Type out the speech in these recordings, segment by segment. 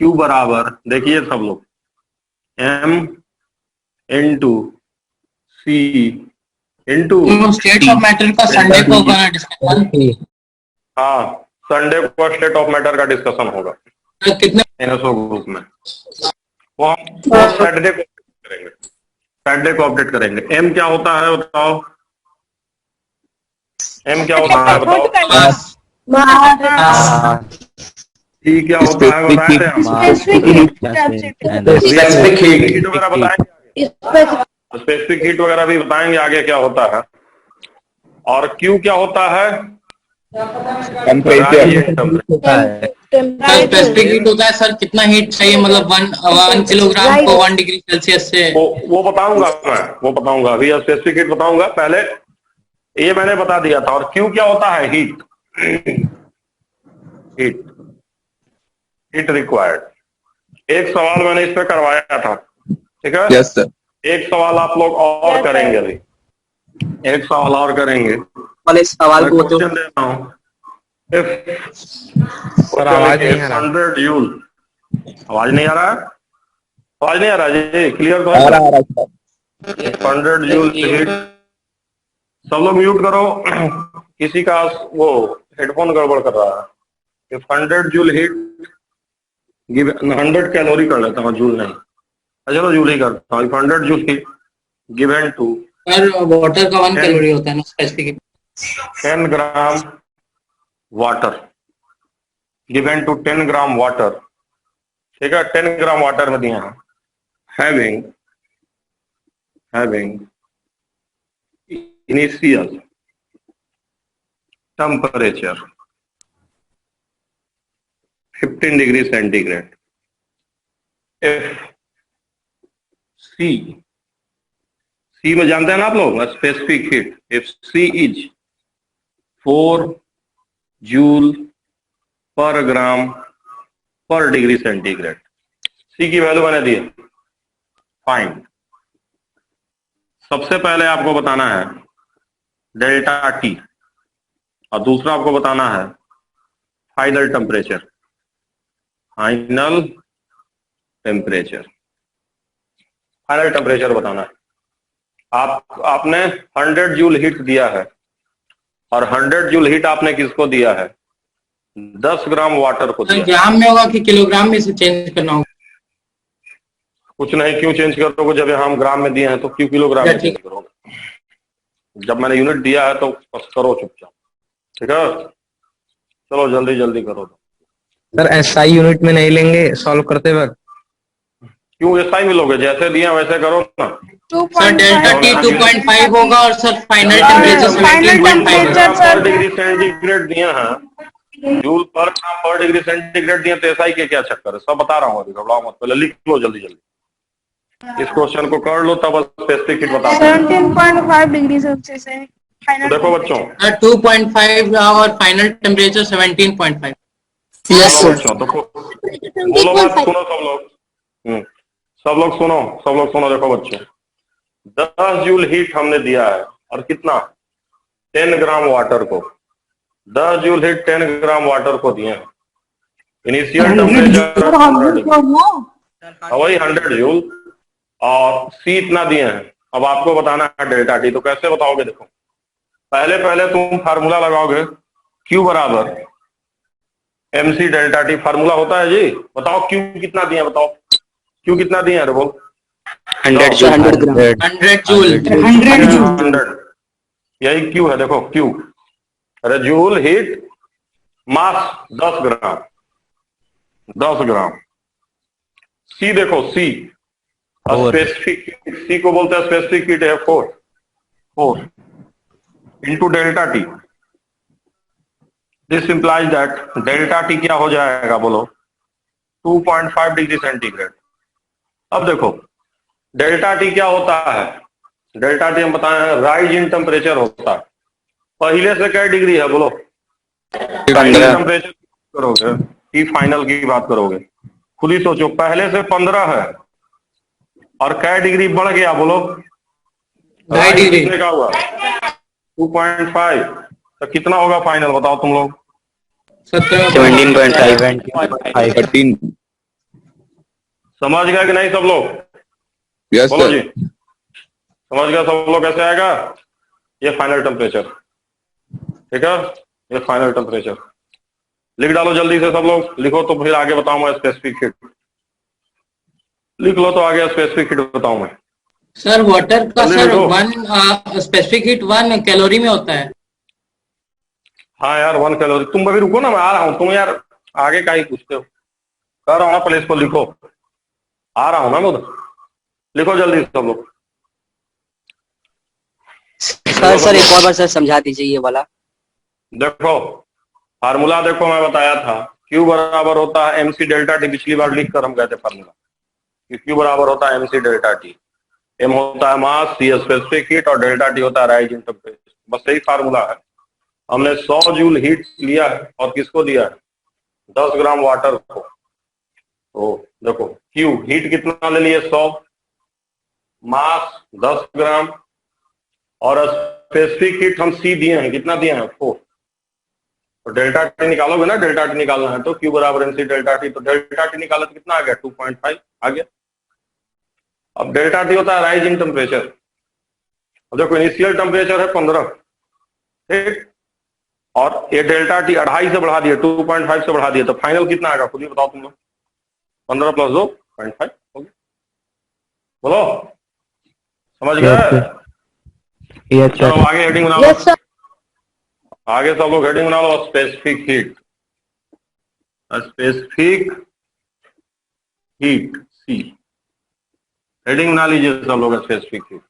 Q बराबर, देखिए सब लोग, M into C into state of matter का संडे को होगा ना डिस्कशन। हाँ, संडे को स्टेट ऑफ मैटर का डिस्कशन होगा कितने एनएसओ ग्रुप में। वो हम सैटरडे को करेंगे, सैटरडे को अपडेट करेंगे। एम क्या होता है बताओ, एम क्या होता है बताओ, टी क्या होता है बताए थे हम, स्पेसिफिक हीट। हीट वगैरह बताएंगे, स्पेसिफिक हीट वगैरह भी बताएंगे आगे क्या होता है। और क्यू क्या होता है, स्पेसिफिक हीट होता है सर, कितना हीट चाहिए, मतलब 1 किलोग्राम को 1 डिग्री सेल्सियस से। वो बताऊंगा मैं, वो बताऊंगा अभी, स्पेसिफिक हीट बताऊंगा, पहले ये मैंने बता दिया था। और क्यू क्या होता है, हीट, हीट, हीट रिक्वायर्ड। एक सवाल मैंने इस पे करवाया था, ठीक है? Yes sir. एक सवाल आप लोग और करेंगे अभी, एक सवाल और करेंगे। सवाल को क्वेश्चन दे रहा हूँ, सर आवाज नहीं आ रहा। 100 जूल, आवाज नहीं आ रहा है, आवाज नहीं आ रहा जी, क्लियर तो आ है? रहा है। 100 जूल हीट, सब लोग म्यूट करो, किसी का वो हेडफोन गड़बड़ कर रहा है। 100 जूल हीट गिव 100 कैलोरी कर लेता हूँ, जूल नहीं, चलो जूल ही करता हूँ। 100 joule heat given to, sir water का 1 कैलोरी होता है ना specific, 10 gram water given to 10 gram water, ठीक है? 10 ग्राम वाटर में दिया है, having initial temperature 15 degree centigrade, if C में जानते हैं ना आप लोग, specific heat, if C is 4 joule per gram पर डिग्री सेंटीग्रेड, सी की वैल्यू मैंने दी है, फाइंड। सबसे पहले आपको बताना है डेल्टा टी, और दूसरा आपको बताना है फाइनल टेम्परेचर, फाइनल टेम्परेचर बताना है। आपने 100 जूल हीट दिया है, और 100 जूल हीट आपने किसको दिया है, 10 ग्राम वाटर को दिया। ग्राम में होगा कि किलोग्राम में से चेंज करना होगा? कुछ नहीं, क्यों चेंज करोगे, जब हम ग्राम में दिए हैं तो क्यों किलोग्राम में चेंज करोगे? जब मैंने यूनिट दिया है तो बस करो चुपचाप, ठीक है? चलो जल्दी जल्दी करो। सर एसआई यूनिट में नहीं लेंगे सॉल्व करते वक्त? क्यों एसआई में लोगे, जैसे दिया वैसे करो ना। सर डेल्टा टी 2.5 होगा और sir final temperature 17.5 degree centigrade दिया है, जूल पर ग्राम पर डिग्री सेंटीग्रेड दिया, तो एसआई के क्या चक्कर है, सब बता रहा हूँ, अभी घबराओ मत, पहले लिख लो जल्दी जल्दी, इस क्वेश्चन को कर लो तब स्पेसिफिक हीट बता। 17.5 डिग्री सेल्सियस है फाइनल। देखो बच्चों, 2.5 और फाइनल टेम्परेचर 17.5। यस बच्चों, तो बोलो बात सुनो सब लोग, सब लोग सुनो, सब लोग सुनो। देखो बच्चों, 10 जूल हीट हमने दिया है, और कितना, 10 ग्राम वाटर को, 10 जूल हीट 10 ग्राम वाटर को दिए हैं। इनिशियल टेम्परेचर वही 100 जूल, और सी इतना दिए हैं। अब आपको बताना है डेल्टा टी, तो कैसे बताओगे? देखो, पहले तुम फार्मूला लगाओगे, क्यू बराबर एमसी डेल्टा टी, फार्मूला होता है जी। बताओ क्यू कितना दिए, बताओ क्यू कितना दिए हैं, बोल। 100 जूल, यही क्यू है, देखो क्यू, अरे जूल हीट मास 10 ग्राम, 10 ग्राम। सी देखो, सी स्पेसिफिक, सी को बोलते हैं स्पेसिफिक हीट है 4 into delta T. This implies that delta T क्या हो जाएगा, बोलो, 2.5 डिग्री सेंटीग्रेड। अब देखो डेल्टा टी क्या होता है, डेल्टा टी हम बताए हैं राइज इन टेम्परेचर होता है। पहले से क्या डिग्री है, बोलो, टेम्परेचर करोगे कि फाइनल की बात करोगे, खुद ही सोचो। पहले से 15 है और क्या डिग्री बढ़ गया, बोलो, 2.5 डिग्री कितने का हुआ, 2.5, तो कितना होगा फाइनल, बताओ तुम लोग। 17.5 13 समझ गए कि नहीं सब लोग? यस बोलो सर। जी, समझ गया सब लोग? कैसे आएगा? ये फाइनल टेम्परेचर, ठीक है, ये फाइनल टेम्परेचर। लिख डालो जल्दी से सब लोग, लिखो तो फिर आगे बताऊं मैं स्पेसिफिक हीट। लिख लो तो आगे स्पेसिफिक हीट बताऊं मैं। सर वाटर का जल्दी सर लिखो। 1 स्पेसिफिक हीट 1 कैलोरी में होता है। हाँ यार 1 कैलोरी। तुम अभी रुको ना, मैं आ रहा हूँ। तुम यार आगे का ही पूछते हो। कर रहा हूँ ना, पहले इसको लिखो। आ रहा हूँ ना मैं उधर। लिखो जल्दी सब लोग। सर सर एक और बार सर समझा दीजिए ये वाला। देखो फार्मूला देखो, मैं बताया था Q बराबर होता है mc डेल्टा टी। पिछली बार लिख कर हम गए थे फार्मूला कि Q बराबर होता है mc डेल्टा टी। m होता है मास, c स्पेसिफिक हीट और डेल्टा टी होता है राइज इन टेम्परेचर। बस यही फार्मूला है। हमने 100 जूल हीट लिया है और किसको दिया है? 10 ग्राम वाटर को। तो देखो Q हीट कितना ले लिए? 100, मास 10 ग्राम और स्पेसिफिक हीट हम C दिए हैं। कितना दिए हैं? 4। तो डेल्टा टी निकालोगे ना, डेल्टा टी निकालना है तो Q बराबर mc डेल्टा टी। तो डेल्टा टी निकाला तो कितना आ गया? 2.5 आ गया। अब डेल्टा टी होता है राइज इन टेम्परेचर। अब देखो इनिशियल टेम्परेचर है 15, ठीक, और ये डेल्टा टी 2.5 से बढ़ा दिए, 2.5 से बढ़ा दिए, तो फाइनल कितना आएगा? खुद ही बताओ तुम लोग। 15 + 2.5 हो गया। बोलो, समझ गए? यस चलो सर। आगे हेडिंग बना लो। आगे सब लोग हेडिंग बना लो। स्पेसिफिक हीट, स्पेसिफिक हीट सी। हेडिंग बना लीजिए सब लोग स्पेसिफिक हीट।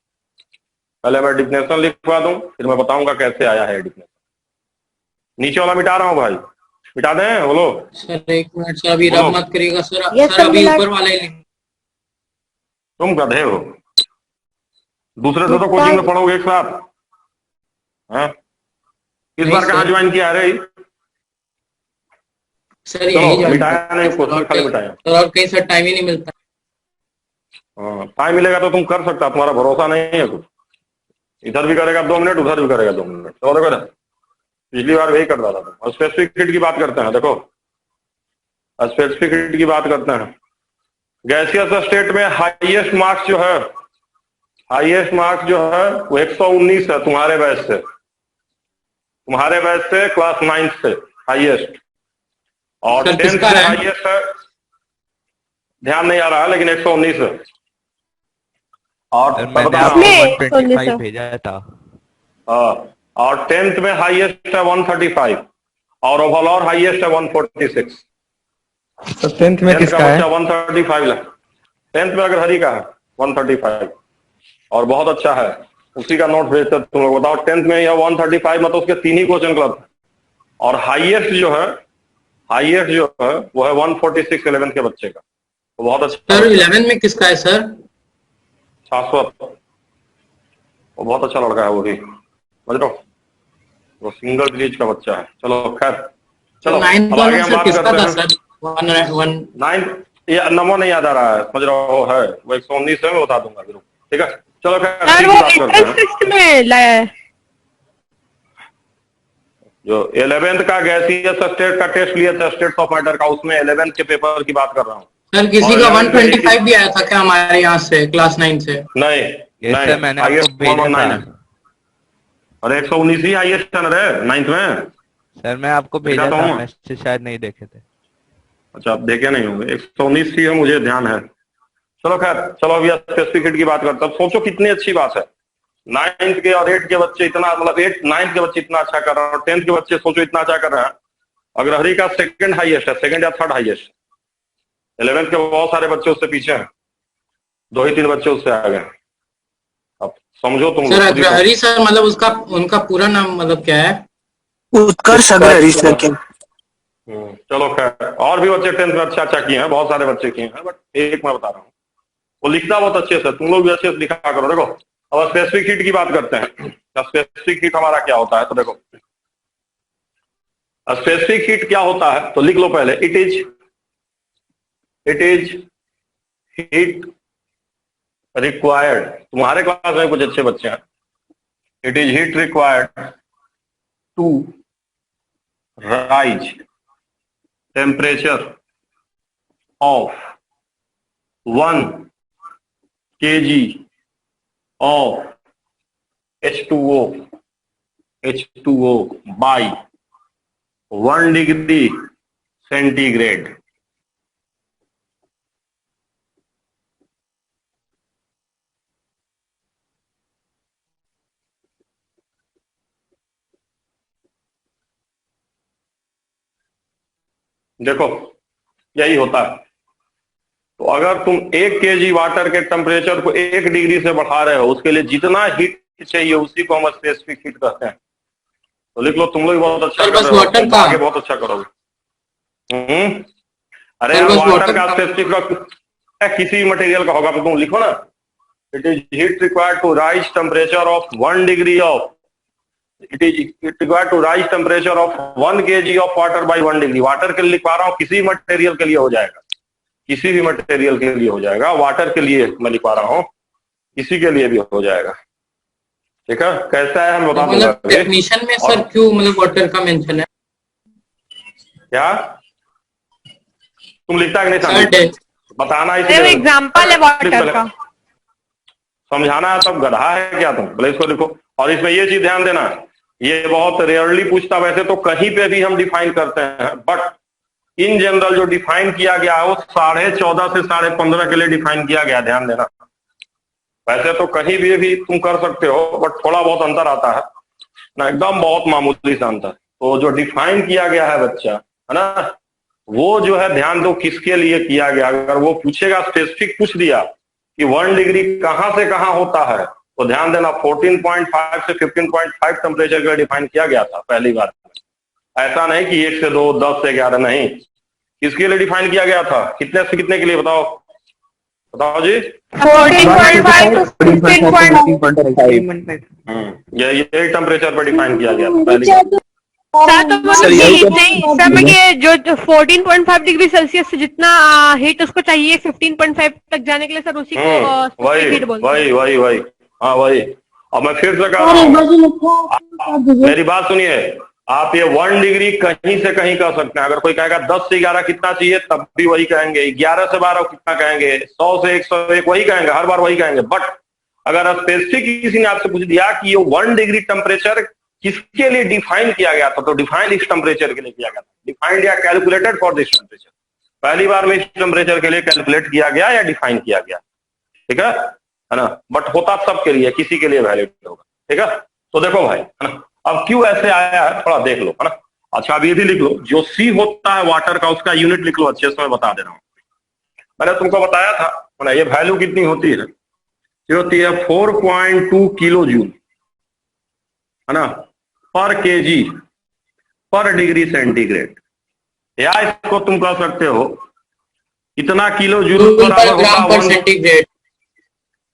पहले मैं डिफिनेशन लिखवा दूं, फिर मैं बताऊंगा कैसे आया है डिफिनेशन। नीचे वाला मिटा रहा हूं भाई, मिटा दें? बोलो सर एक मिनट सर, अभी बोलो। रब मत करिएगा सर। Yes, सर sir, अभी मिला। ऊपर वाला ही लिख। तुम गधे हो, दूसरे से तो कोचिंग में पढ़ोगे एक साथ हैं? इस नहीं बार कहाँ सर, ज्वाइन किया है रे? सर चलो यही ज्वाइन मिटाया नहीं, कर क्वेश्चन और खाली मिटाया। सर और कहीं सर टाइम ही नहीं मिलता। हाँ टाइम मिलेगा तो तुम कर सकता, तुम्हारा भरोसा नहीं है कुछ। इधर भी करेगा 2 मिनट, उधर भी करेगा 2 मिनट। तो देखो ना, पिछली बार वही कर रहा था तुम। और स्पेसिफिक हीट की बात करते हैं। देखो स्पेसिफिक हीट की बात करते हैं। गैसियस स्टेट में हाईएस्ट मार्क्स जो है, हाईएस्ट मार्क्स जो है वो 119 है तुम्हारे बैच से, तुम्हारे बैच से क्लास 9 से हाईएस्ट। और सर 10th किसका से है? हाईएस्ट है, ध्यान नहीं आ रहा है लेकिन 119 है। और सर मैं मैंने बता रहा आपको हूँ, 125 भेजा था। हाँ, और 10th में हाईएस्ट है 135 और ओवरऑल हाईएस्ट है 146। तो 10th में 10th का किसका है? बच्चा 135 ला। 10th में अगर हरी का है 135 और बहुत अच्छा है, उसी का नोट भेजते तुम लोग। बताओ 10th में यह 135, मतलब उसके 3 ही क्वेश्चन गलत है। और हाईएस्ट जो है, हाईएस्ट जो है वो है 146 11th के बच्चे का। तो बहुत अच्छा सर बच्चा है। 11 में किसका है सर? शाश्वत, वो बहुत अच्छा लड़का है वो भी, समझ लो, वो सिंगल डिजिट का बच्चा है। चलो खैर, चलो 9th अब आगे वाला हम सर बात किसका करते था हैं। सर? 1 9th ये नंबर नहीं याद आ रहा है, समझ रहा हो, है वो 119 है, मैं बता दूंगा जरूर, ठीक है। चलो खैर सर सी वो की बात करते हैं। 6th में लाया है। जो 11th का गैसियस स्टेट का टेस्ट लिया था, स्टेट ऑफ मैटर का, उसमें 11th के पेपर की बात कर रहा हूँ। सर किसी और का 11th में 125 भी आया था क्या हमारे यहाँ से क्लास 9 से? नहीं यस नहीं, सर मैंने आपको हाईएस्ट भेजा 119 था। है। और 119 ही हाईएस्ट है ना रे 9th में। सर मैं आपको देखा भेजा तो था, हूँ। मैसेज शायद नहीं देखे थे। अच्छा आप देखे नहीं होंगे, 119 ही है, मुझे ध्यान है। चलो खैर, चलो अभी स्पेसिफिक हीट की बात करते हैं। अब सोचो कितनी अच्छी बात है, 9th के और 8th के बच्चे इतना, मतलब 9th के बच्चे इतना अच्छा कर रहे हैं और 10th के बच्चे सोचो इतना अच्छा कर रहे हैं। अग्रहरी का सेकंड हाईएस्ट है, सेकंड या थर्ड हाईएस्ट। 11th के बहुत सारे बच्चे उससे पीछे हैं, 2 ही 3 बच्चे उससे आ गए। अब समझो तुम सर लोग खुद ही समझो। अग्रहरी सर मतलब उसका उनका पूरा नाम मतलब क्या है? उत्कर्ष अग्रहरी सर के। चलो खैर, और भी बच्चे 10th में अच्छा अच्छा किए हैं, बहुत सारे बच्चे किए हैं, बट एक मैं बता रहा हूँ, वो लिखता बहुत अच्छे से, तुम लोग भी अच्छे से लिखा करो। देखो अब स्पेसिफिक हीट की बात करते हैं। स्पेसिफिक हीट हमारा क्या होता है, तो देखो स्पेसिफिक हीट क्या होता है तो लिख लो पहले। इट इज हीट रिक्वायर्ड, तुम्हारे क्लास में कुछ अच्छे बच्चे हैं। It is heat required to raise temperature of 1 kg of H2O by 1 degree centigrade. देखो यही होता है। तो अगर तुम 1 kg वाटर के टेम्परेचर को 1 डिग्री से बढ़ा रहे हो, उसके लिए जितना हीट चाहिए उसी को हम स्पेसिफिक हीट कहते हैं। तो लिख लो, तुम लोग बहुत अच्छा कर रहे हो, तुम आगे बहुत अच्छा करोगे। अरे यार वाटर का स्पेसिफिक किसी मटेरियल का होगा तो तुम लिखो ना, it is heat required to raise temperature of 1 degree of it required to raise temperature of 1 kg of water by 1 degree. Water के लिए लिखवा रहा हूँ, किसी मटेरियल के लिए हो जाएगा, किसी भी मटेरियल के लिए हो जाएगा। वाटर के लिए मैं लिखवा रहा हूँ, किसी के लिए भी हो जाएगा। ठीक है, कैसा है हम बता दूंगा। डेफिनेशन में सर क्यों मतलब वाटर का मेंशन है? क्या तुम लिखता है कि नहीं? बताना इसलिए एग्जांपल है वाटर का, समझाना है। तब गधा है क्या तुम? बोले इसको लिखो। और इसमें ये चीज ध्यान देना, ये बहुत रेयरली पूछता, वैसे तो कहीं पे भी हम डिफाइन करते हैं, बट इन जनरल जो डिफाइन किया गया है वो 14.5 से 15.5 के लिए डिफाइन किया गया, ध्यान देना। वैसे तो कहीं भी तुम कर सकते हो, बट थोड़ा बहुत अंतर आता है ना, एकदम बहुत मामूली सा अंतर। तो जो डिफाइन किया गया है बच्चा, है ना, वो जो है ध्यान दो किसके लिए किया गया। अगर वो पूछेगा, स्पेसिफिक पूछ दिया कि 1 डिग्री कहां से कहां होता है, तो ध्यान देना 14.5 से 15.5 टेम्परेचर के लिए डिफाइन किया गया था पहली बार। ऐसा नहीं कि 1 से 2, 10 से 11, नहीं। किसके लिए डिफाइन किया गया था? कितने से कितने के लिए बताओ, बताओ जी। 14.5 to 15.5। यही टेम्परेचर पर डिफाइन किया गया था पहली बार। सर तो मतलब ये नहीं सर, मैं ये जो 14.5 डिग्री सेल्सियस से जितना हीट उसको चाहिए 15.5 तक जाने के लिए, सर उसी को वही हीट बोलते हैं। वही हाँ वही। अब मैं फिर से कह रहा हूँ, मेरी बात सुनिए। आप ये 1 डिग्री कहीं से कहीं कर सकते हैं। अगर कोई कहेगा 10 से 11 कितना चाहिए, तब भी वही कहेंगे। 11 से 12 कितना कहेंगे, 100 से 101 वही कहेंगे, हर बार वही कहेंगे। बट अगर स्पेसिफिक किसी ने आपसे पूछ दिया कि ये 1 डिग्री टेम्परेचर किसके लिए डिफाइन किया गया था, तो डिफाइंड इस टेम्परेचर के लिए किया गया था। डिफाइंड या कैलकुलेटेड फॉर दिस टेम्परेचर, पहली बार में इस टेम्परेचर के लिए कैलकुलेट किया गया या डिफाइन किया गया। ठीक है ना, बट होता सबके लिए, किसी के लिए वैलिड होगा। ठीक है, तो देखो भाई, है ना, अब क्यों ऐसे आया है थोड़ा देख लो, है ना। अच्छा अब ये भी लिख लो, जो सी होता है वाटर का, उसका यूनिट लिख लो, अच्छे से मैं बता दे रहा हूँ। मैंने तुमको बताया था ना, ये वैल्यू कितनी होती है, ये होती है 4.2 किलो जूल, है ना, पर केजी पर डिग्री सेंटीग्रेड। या इसको तुम कह सकते हो इतना किलो जूल बराबर होता है 1 सेंटीग्रेड।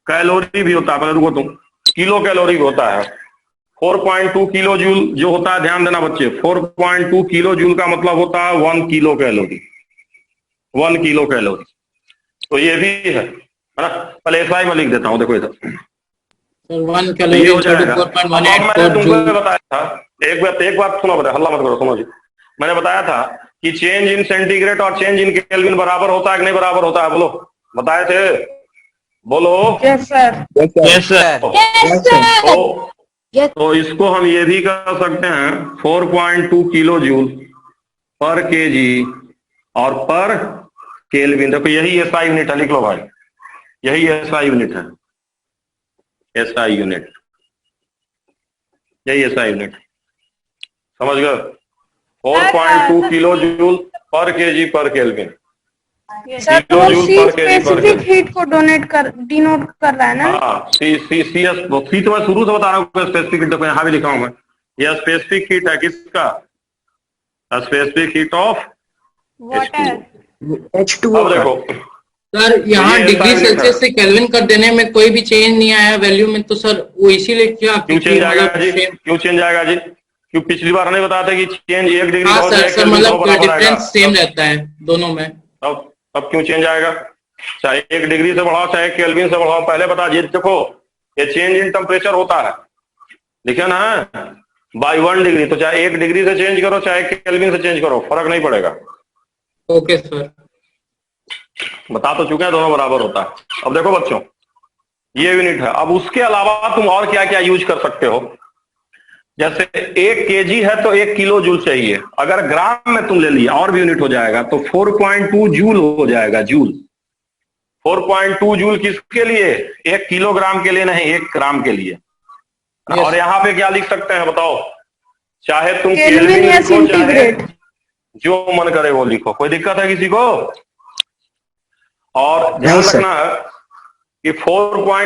कैलोरी भी होता है, पहले रुको तुम, किलो कैलोरी भी होता है। 4.2 किलो जूल जो होता है, ध्यान देना बच्चे, 4.2 किलो जूल का मतलब होता है 1 किलो कैलोरी, 1 किलो कैलोरी। तो ये भी है ना। पहले एसआई में लिख देता हूं, देखो इधर 1 कैलोरी हो जाएगा। मैंने तुमको बताया था, एक बात सुनो, हल्ला मत करो, सुनो जी। मैंने बताया था कि चेंज इन सेंटीग्रेड और चेंज इन केल्विन बराबर होता है कि नहीं बराबर होता है, बोलो, बताए थे, बोलो। Yes sir. Yes sir. तो इसको हम ये भी कर सकते हैं 4.2 किलो जूल पर केजी और पर केल्विन। देखो यही एसआई यूनिट है, लिख लो भाई, यही एसआई यूनिट है, एसआई यूनिट, यही एसआई यूनिट, समझ गए। 4.2 किलो जूल पर केजी पर केल्विन। सर तो स्पेसिफिक हीट को डिनोट कर रहा है ना। हाँ, सी तो मैं शुरू से बता रहा हूँ स्पेसिफिक हीट, देखो यहाँ भी लिखा हूं मैं, यह स्पेसिफिक हीट है किसका, specific heat of water H2O। अब देखो सर यहाँ डिग्री सेल्सियस से केल्विन कर देने में कोई भी चेंज नहीं आया वैल्यू में, तो सर वो इसीलिए क्यों चेंज आएगा जी, क्यों चेंज आएगा जी, क्यों पिछली बार नहीं बताते कि चेंज 1 डिग्री। हाँ सर, मतलब डिफरेंस सेम रहता है दोनों में। अब क्यों चेंज आएगा, चाहे 1 डिग्री से बढ़ाओ चाहे केल्विन से बढ़ाओ, पहले बता दीजिए। देखो ये चेंज इन टेम्परेचर होता है, लिखे ना, बाई 1 डिग्री, तो चाहे 1 डिग्री से चेंज करो चाहे केल्विन से चेंज करो, फर्क नहीं पड़ेगा। Okay sir. बता तो चुके हैं दोनों बराबर होता है। अब देखो बच्चों, ये यूनिट है। अब उसके अलावा तुम और क्या क्या यूज कर सकते हो, जैसे 1 केजी है तो 1 किलो जूल चाहिए। अगर ग्राम में तुम ले लिया और भी यूनिट हो जाएगा तो 4.2 जूल हो जाएगा। जूल 4.2 जूल किसके लिए? 1 किलोग्राम के लिए नहीं, 1 ग्राम के लिए। और यहाँ पे क्या लिख सकते हैं बताओ? चाहे तुम केल्विन या सेंटीग्रेड, जो मन करे वो लिखो, कोई दिक्कत है किसी को? और ध्यान रखना है कि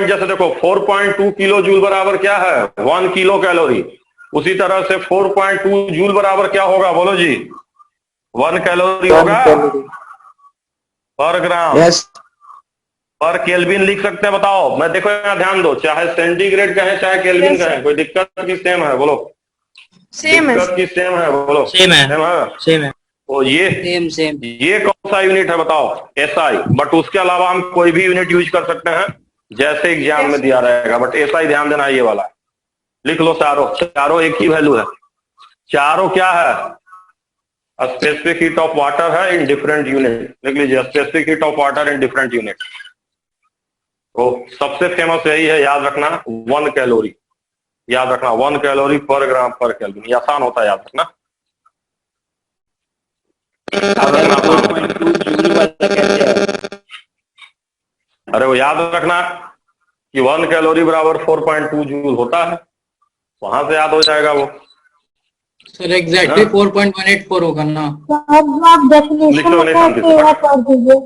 जैसे देखो 4.2 किलो जूल बराबर क्या है? 1 किलो कैलोरी। उसी तरह से 4.2 जूल बराबर क्या होगा बोलो जी? 1 कैलोरी होगा पर ग्राम। पर केल्विन लिख सकते हैं बताओ? मैं देखो यहाँ ध्यान दो, चाहे सेंटीग्रेड कहें चाहे केल्विन कहें, कोई दिक्कत की सेम है बोलो? सेम है। दिक्कत की सेम है बोलो? सेम है। सेम है। तो ये सेम ये कौन सा यूनिट है बताओ? एसआई। बट उसके अलावा हम कोई भी यूनिट यूज कर सकते हैं जैसे एग्जाम में दिया रहेगा, बट एसआई ध्यान देना, ये वाला लिख लो। चारों एक ही वैल्यू है। चारों क्या है? स्पेसिफिक हीट ऑफ वाटर है इन डिफरेंट यूनिट। लिख लीजिए, specific heat of water in different unit. तो सबसे फेमस यही है, याद रखना 1 कैलोरी। याद रखना 1 कैलोरी पर ग्राम पर केल्विन। ये आसान होता है याद रखना। अरे वो याद रखना कि 1 कैलोरी बराबर 4.2 जूल होता है, वहां से याद हो जाएगा वो। सर एग्जैक्टली 4.184 होगा ना? आप डेफिनेशन कर दीजिए।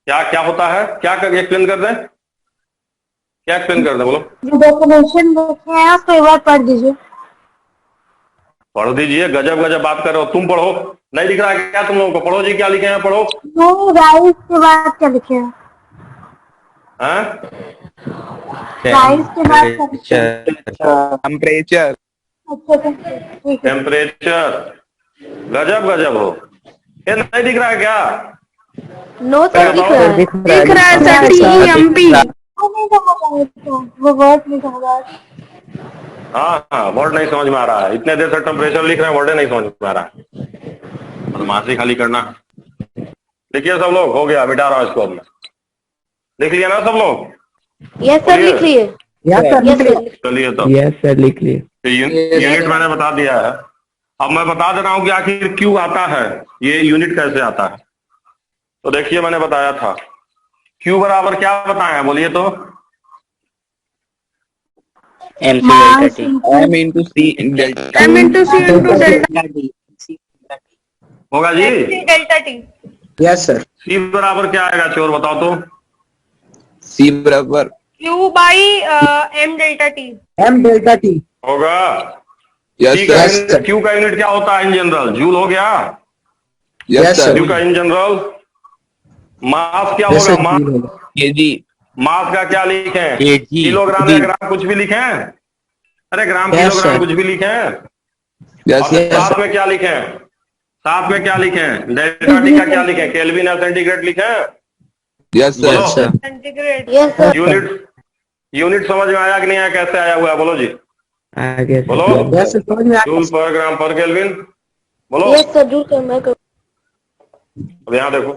क्या क्या होता है? क्या एक्सप्लेन कर दें? क्या एक्सप्लेन कर दें बोलो? जो डेफिनेशन लिखे हैं उसको एक बार पढ़ दीजिए। पढ़ दीजिए। गजब गजब बात कर रहे हो तुम। पढ़ो। नहीं दिख रहा क्या तुम लोगों को? पढ़ो जी, क्या लिखे हैं पढ़ो। नहीं, राइस के बाद क्या लिखे हैं? राइस के बाद क्या लिखे हैं? टेम्परेचर। अच्छा ठीक है। टेम्परेचर। गजब गजब हो। ये नहीं दिख रहा है क्या? नो सर, दिख रहा है। दिख रहा है सर, TEMP। वो वर्ड नहीं समझा। हाँ, वर्ड नहीं समझ में आ रहा है। इतने देर से टेम्परेचर लिख रहे हैं, वर्ड नहीं समझ में आ रहा है। बदमाशी खाली करना। देखिए सब लोग, हो गया, मिटा रहा हूं इसको अब मैं। लिख लिया ना सब लोग? यस सर, लिख लिए। चलिए तो यस सर, लिख लिए। यूनिट मैंने बता दिया है। अब मैं बता दे रहा हूं कि आखिर क्यों आता है, ये यूनिट कैसे आता है। तो देखिए मैंने बताया था क्यू बराबर क्या बताया है बोलिए तो? M C M into C delta। M into C into delta होगा जी? Delta T. Yes sir. C बराबर क्या आएगा चोर बताओ तो? C बराबर Q by M delta T. M delta T होगा। यस सी का सर। यूनिट, क्यू का यूनिट क्या होता है इन जनरल? जूल हो गया। Yes sir. क्यू का इन जनरल मास क्या होगा? मास। केजी। मास का क्या लिखे? kg, किलोग्राम या ग्राम कुछ भी लिखे? अरे ग्राम किलोग्राम कुछ भी लिखे? यस और साथ में क्या लिखे? साथ में क्या लिखे? डेल्टा टी का क्या लिखे? केल्विन या सेंटीग्रेड लिखे? Yes sir. Centigrade. Yes sir. Unit समझ में आया कि नहीं आया? कैसे आया हुआ है बोलो जी? आगे बोलो। यस सर, समझ में आ जूल पर ग्राम पर केल्विन बोलो। यस सर, जूल कर मैं कर। अब यहाँ देखो,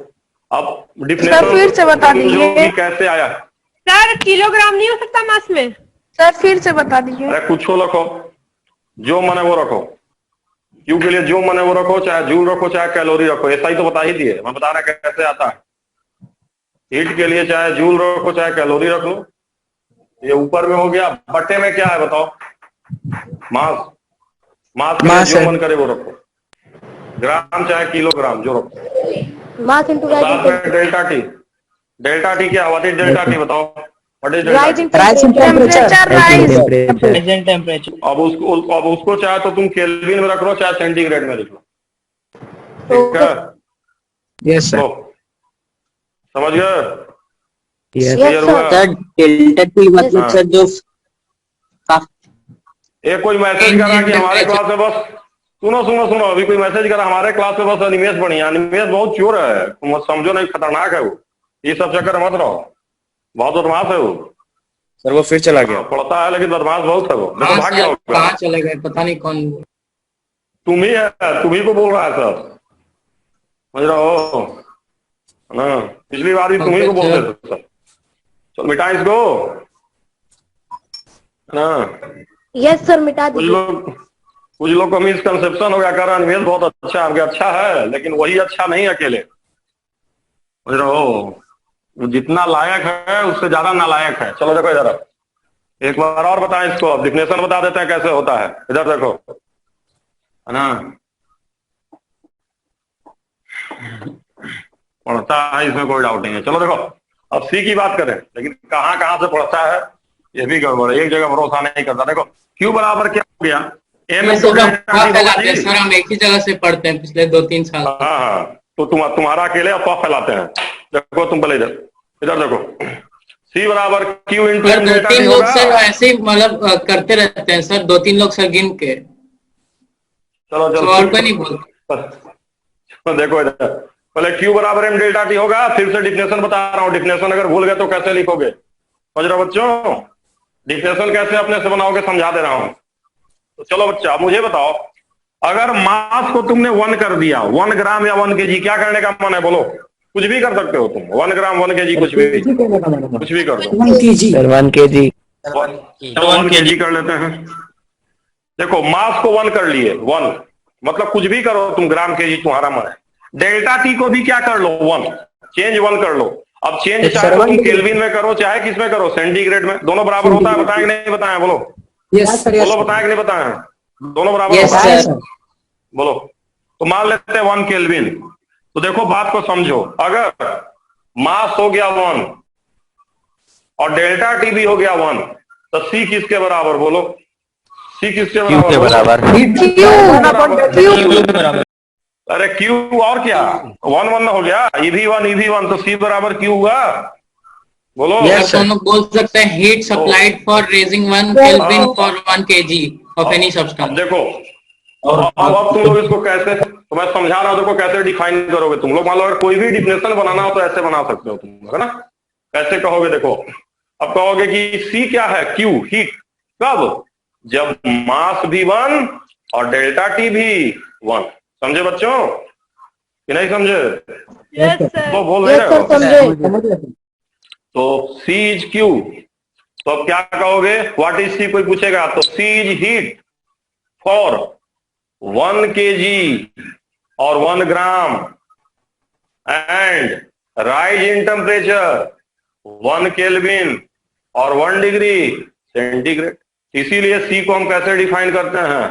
अब सर, डिफिनेशन फिर से बता दीजिए। कैसे आया। सर किलोग्राम नहीं हो सकता मास में? सर फिर से बता दीजिए। अरे कुछ हो रखो, जो मन है वो रखो। क्यू के लिए जो मन है वो रखो, चाहे जूल रखो चाहे कैलोरी रखो। ऐसा ही तो बता ही दिए, मैं बता रहा कैसे आता है। हीट के लिए चाहे जूल रखो चाहे कैलोरी रख लो। ये ऊपर में हो गया। बट्टे में क्या है बताओ? मास। मास के लिए जो मन करे वो रखो। ग्राम चाहे किलोग्राम जो रखो। मास इनटू साथ में डेल्टा टी। डेल्टा टी क्या? व्हाट इज डेल्टा टी बताओ? What is delta rise T? In temperature rise. Temperature. अब उसको चाहे तो तुम केल्विन में रख लो चाहे सेंटीग्रेड में लिख लो। ठीक है? Yes sir. लो, समझ गए? यस क्लियर हुआ? सर डेल्टा टी मतलब सर जो एक कोई मैसेज करा कि हमारे क्लास में बस सुनो अभी कोई मैसेज करा हमारे क्लास में बस अनिमेश बढ़िया। अनिमेश बहुत चोर है, तुम समझो नहीं, खतरनाक है वो। ये सब चक्कर मत रहो, बहुत बदमाश है वो। सर वो फिर चला गया। पढ़ता है लेकिन बदमाश बहुत है वो। देखो भाग गया होगा। कहाँ चले गए पता नहीं कौन। तुम ही है, तुम ही को बोल रहा है सब, समझ रहे हो? है ना? पिछली बार भी तुम ही को बोलते थे सर। चलो मिटा इसको, है ना? यस सर, मिटा दीजिए। कुछ लोग को मिसकंसेप्शन हो गया, कह रहा अनिमेश बहुत अच्छा है। अच्छा है, लेकिन वही अच्छा नहीं अकेले, समझ रहे हो? जितना लायक है उससे ज्यादा नालायक है। चलो देखो इधर, एक बार और बताएं इसको, अब डिफिनेशन बता देते हैं कैसे होता है। इधर देखो, है ना? पढ़ता है, इसमें कोई डाउट नहीं है। चलो देखो, अब सी की बात करें, लेकिन कहां कहां से पढ़ता है ये भी गड़बड़ है, एक जगह भरोसा नहीं करता। देखो क्यू बराबर क्या हो गया, एम इंटू सर हम एक ही जगह से पढ़ते हैं पिछले 2-3 साल। हाँ, तो तुम्हारा अकेले अफवाह फैलाते हैं। देखो तुम पहले इधर देखो, सी बराबर क्यू इंटू सर 2-3 लोग सर ऐसे ही मतलब करते रहते हैं सर, 2-3 लोग सर गिन के। चलो और कोई नहीं बोलता। देखो इधर, पहले क्यू बराबर एम डेल्टा टी होगा, फिर से डिफिनेशन बता रहा हूँ। डिफिनेशन अगर भूल गए तो कैसे लिखोगे, समझ रहे हो बच्चों? डिफिनेशन कैसे अपने से बनाओगे समझा दे रहा हूं। तो चलो बच्चा, मुझे बताओ, अगर मास को तुमने 1 कर दिया, 1 ग्राम या 1 kg, क्या करने का मन है बोलो? कुछ भी कर सकते हो तुम, 1 ग्राम 1 kg कुछ भी कर दो। 1 kg सर, 1 kg 1 kg कर लेते हैं। देखो मास को 1 कर लिए, 1 मतलब कुछ भी करो तुम, ग्राम kg तुम्हारा मन है। डेल्टा टी को भी क्या कर लो, 1 चेंज 1 कर लो। अब चेंज चाहे तुम केल्विन में करो चाहे किस में करो, सेंटीग्रेड में, दोनों बराबर होता है। बताएं कि नहीं बताएं बोलो? बोलो, बताएं कि नहीं बताएं? दोनों बराबर होता है, बोलो। तो मान लेते हैं 1 केल्विन। तो देखो बात को समझो, अगर मास हो गया 1 और डेल्टा टी भी हो गया 1, तो सी किसके बराबर बोलो? सी किसके बराबर? अरे क्यू और क्या, 1 1 हो गया, EV1 तो सी बराबर क्यू हुआ, बोलो। हम लोग बोल सकते हैं heat supplied for raising 1 kelvin for 1 kg of any substance. देखो अब तुम लोग इसको कैसे, तो मैं समझा रहा हूं, देखो कैसे डिफाइन करोगे तुम लोग। मान लो अगर कोई भी डिफिनेशन बनाना हो तो ऐसे बना सकते हो तुम, है ना? कैसे कहोगे, देखो अब कहोगे कि सी क्या है, क्यू हीट, कब? जब मास भी 1 और डेल्टा टी भी 1। समझे बच्चों कि नहीं समझे? Yes sir. तो बोल रहे हो तो सी इज क्यू, तो अब क्या कहोगे, व्हाट इज सी? कोई पूछेगा तो सी इज हीट फॉर 1 kg और 1 gram and rise in temperature 1 kelvin और 1 डिग्री सेंटीग्रेड। इसीलिए सी को हम कैसे डिफाइन करते हैं,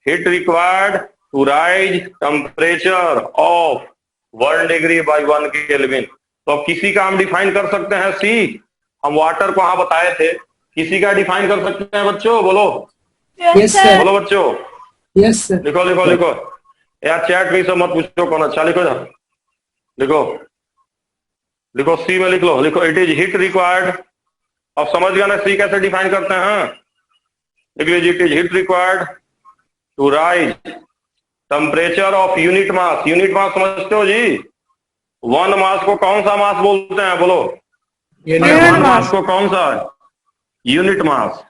heat required to raise temperature of 1 degree by 1 kelvin. तो अब किसी का हम डिफाइन कर सकते हैं सी, हम वाटर को वहां बताए थे, किसी का डिफाइन कर सकते हैं बच्चों, बोलो? Yes sir. बोलो बच्चों, यस सर। लिखो लिखो लिखो यार, चैट में सब मत पूछो कौन अच्छा, लिखो यार, लिखो लिखो, सी में लिख लो, लिखो इट इज हीट रिक्वायर्ड। अब समझ गया ना सी कैसे डिफाइन करते हैं? लिख लीजिए, it is heat required to raise temperature of unit mass. Unit mass समझते हो जी? 1 मास को कौन सा मास बोलते हैं, बोलो? 1 मास को कौन सा? Unit mass.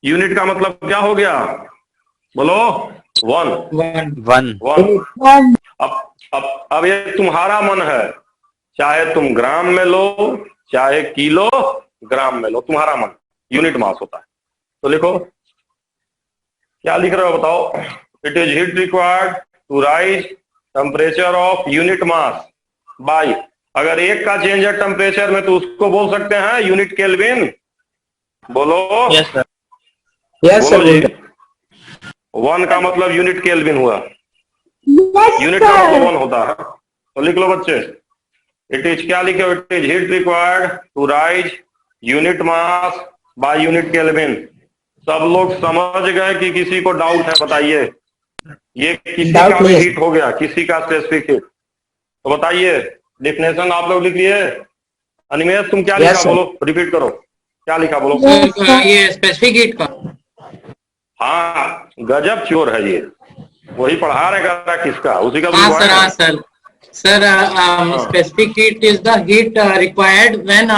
यूनिट का मतलब क्या हो गया, बोलो? 1। अब ये तुम्हारा मन है, चाहे तुम ग्राम में लो चाहे किलो ग्राम में लो, तुम्हारा मन, यूनिट मास होता है। तो लिखो, क्या लिख रहे हो बताओ? It is heat required to raise temperature of unit mass by, अगर एक का चेंज है टेम्परेचर में तो उसको बोल सकते हैं यूनिट केल्विन, बोलो? Yes sir. Yes sir. 1 का मतलब यूनिट केल्विन हुआ, यूनिट का मतलब 1 होता है। तो लिख लो बच्चे, इट इज, क्या लिखे, it is heat required to raise unit mass by unit kelvin. सब लोग समझ गए कि किसी को डाउट है? बताइए, ये किसी का भी हीट हो गया, किसी का स्पेसिफिक हीट, तो बताइए। डिफिनेशन आप लोग लिख लिए? अनिमेश तुम क्या लिखा, बोलो, रिपीट करो, क्या लिखा बोलो? ये स्पेसिफिक हीट का, हाँ गजब चोर है ये, वही पढ़ा रहेगा किसका, उसी का। हाँ sir specific heat is the heat required when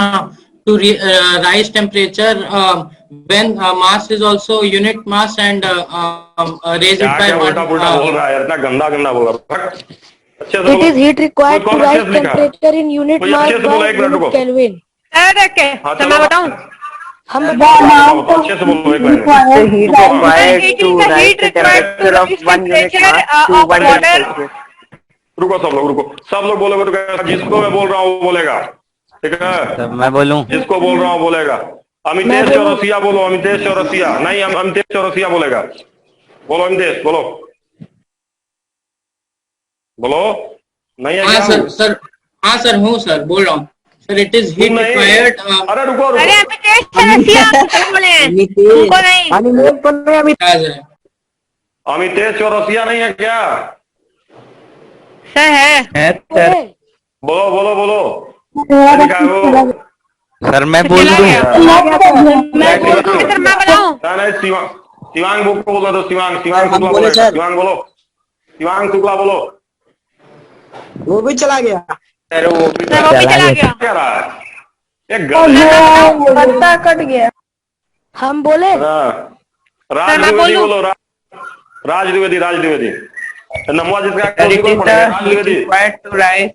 to rise temperature when mass is also unit mass and raise it by 1। उल्टा पुल्टा बोल रहा है, इतना गंदा गंदा बोल रहा है। अच्छे से It is बोलो। heat required कौन to अच्छे rise से लिखा है? temperature in unit कोई mass अच्छे से by बोलो, एक मिनट unit रुको। Kelvin. रख के हाँ तो चलो मैं बताऊं हम बताओ, अच्छे से बोलो एक लाइन में। The heat रुको, हाँ। required it to is the rise heat the required to temperature of raise 1 unit temperature mass to of 1 degree water. Celsius. रुको सब लोग बोलोगे तो क्या? जिसको मैं बोल रहा हूँ वो बोलेगा, ठीक है? मैं बोलूं? जिसको बोल रहा हूँ बोलेगा। अमितेश चौरसिया बोलो, अमितेश चौरसिया। नहीं, अमितेश चौरसिया बोलेगा। बोलो अमितेश, बोलो बोलो। नहीं है हाँ क्या? सर सर हाँ सर हूँ सर बोल रहा हूँ सर इट इज तुम हीट नहीं। रिक्वायर्ड अरे रुको अरे रुको, अमितेश चौरसिया सर बोले हैं, तुमको नहीं। अमितेश चौरसिया नहीं है क्या? सर है। है सर। बोलो बोलो बोलो। लिखा है वो। सर मैं बोल चला दूं? गया। मैं बोल दूं कि सर मैं बताऊं? नहीं, शिवांग बुक को बोलो तो शिवांग शुक्ला बोलो। शिवांग बोलो, शिवांग शुक्ला बोलो। वो भी चला गया। अरे वो भी सर वो भी चला गया। क्या रहा है? एक गधे। पत्ता कट गया। हम बोले राज सर, मैं द्विवेदी बोलूं? बोलो। राज द्विवेदी। नमवा जिसका That it कौन is पढ़ेगा? the Raj heat Dwivedi. required to rise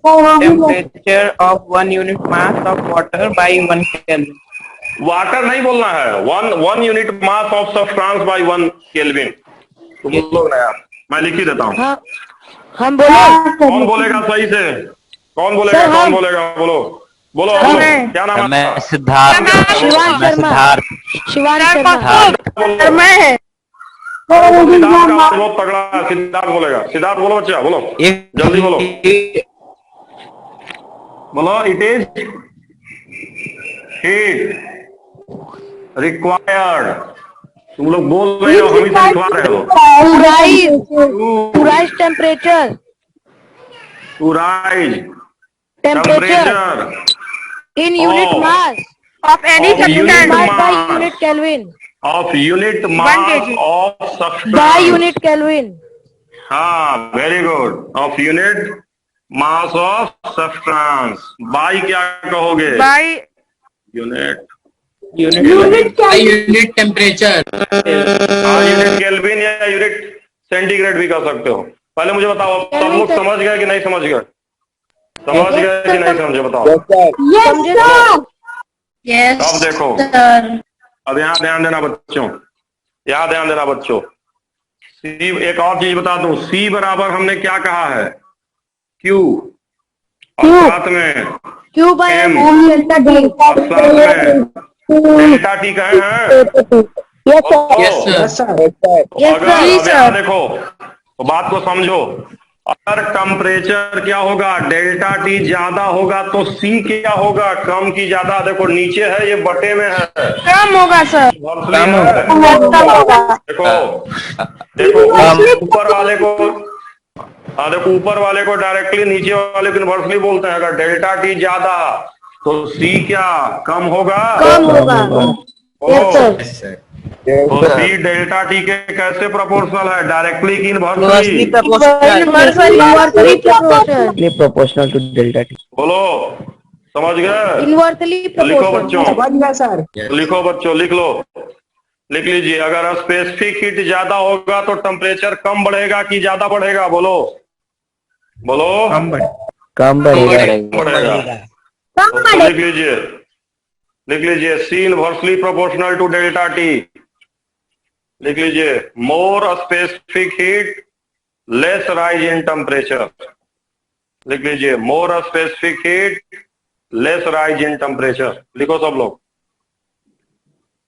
temperature of 1 unit mass of water by 1 Kelvin. Water नहीं बोलना है, one unit mass of substance by 1 kelvin. तो बोलो ना यार, मैं लिख ही देता हूँ। हाँ हम बोले कौन बोलेगा सही से? कौन बोलेगा? सर, कौन हम। बोलेगा? बोलो बोलो सर, बोलो। मैं। क्या नाम है? मैं सिद्धार्थ। शिवान मैं शर्मा। सिद्धार्थ। शिवान सर शर्मा। कौन? सर मैं सिद्धार्थ का आवाज बहुत तगड़ा है। सिद्धार्थ बोलेगा। सिद्धार्थ बोलो बच्चा, बोलो जल्दी बोलो। बोलो इट इज हीट रिक्वायर्ड। तुम लोग बोल रहे हो, हम इसे लिखवा रहे हो। to rise temperature to raise temperature temperature in unit Oh. mass Of any Of unit unit substance mass by mass. unit Kelvin of unit 1 mass kg. Of by substance. unit Kelvin हाँ, very good. Of unit mass of substance. By क्या कहोगे? by unit unit temperature हाँ, unit kelvin या unit centigrade भी कर सकते हो। पहले मुझे बताओ, सब लोग समझ गए कि नहीं समझ गए? समझ गए कि नहीं समझे? बताओ। अब देखो, अब यहाँ ध्यान देना बच्चों, यहाँ ध्यान देना बच्चों। सी, एक और चीज बता दूं, सी बराबर हमने क्या कहा है? क्यू। और साथ में Q by M. M delta D और साथ में डेल्टा टी कहे हैं। यस सर अगर अब यहाँ देखो, तो बात को समझो। अगर टेम्परेचर क्या होगा? डेल्टा टी ज्यादा होगा तो सी क्या होगा? कम की ज्यादा। देखो नीचे है, ये बटे में है। कम होगा सर देखो देखो ऊपर वाले को, हाँ देखो ऊपर वाले को डायरेक्टली, नीचे वाले को इनवर्सली बोलते हैं। अगर डेल्टा टी ज्यादा तो सी क्या कम होगा? कम होगा ओ, यस सर तो सी डेल्टा टी के कैसे प्रोपोर्शनल है? डायरेक्टली की inversely? Inversely Proportional to delta T. बोलो, समझ गए? इनवर्सली लिखो बच्चों, सर लिखो बच्चों, लिख लो, लिख लीजिए। अगर स्पेसिफिक हीट ज्यादा होगा तो टेम्परेचर कम बढ़ेगा कि ज्यादा बढ़ेगा? बोलो बोलो। कम बढ़ेगा। बढ़ेगा। तो लिख लीजिए, लिख लीजिए, C inversely proportional to delta T. लिख लीजिए, more specific heat less rise in temperature. लिख लीजिए, more specific heat less rise in temperature. लिखो सब लोग।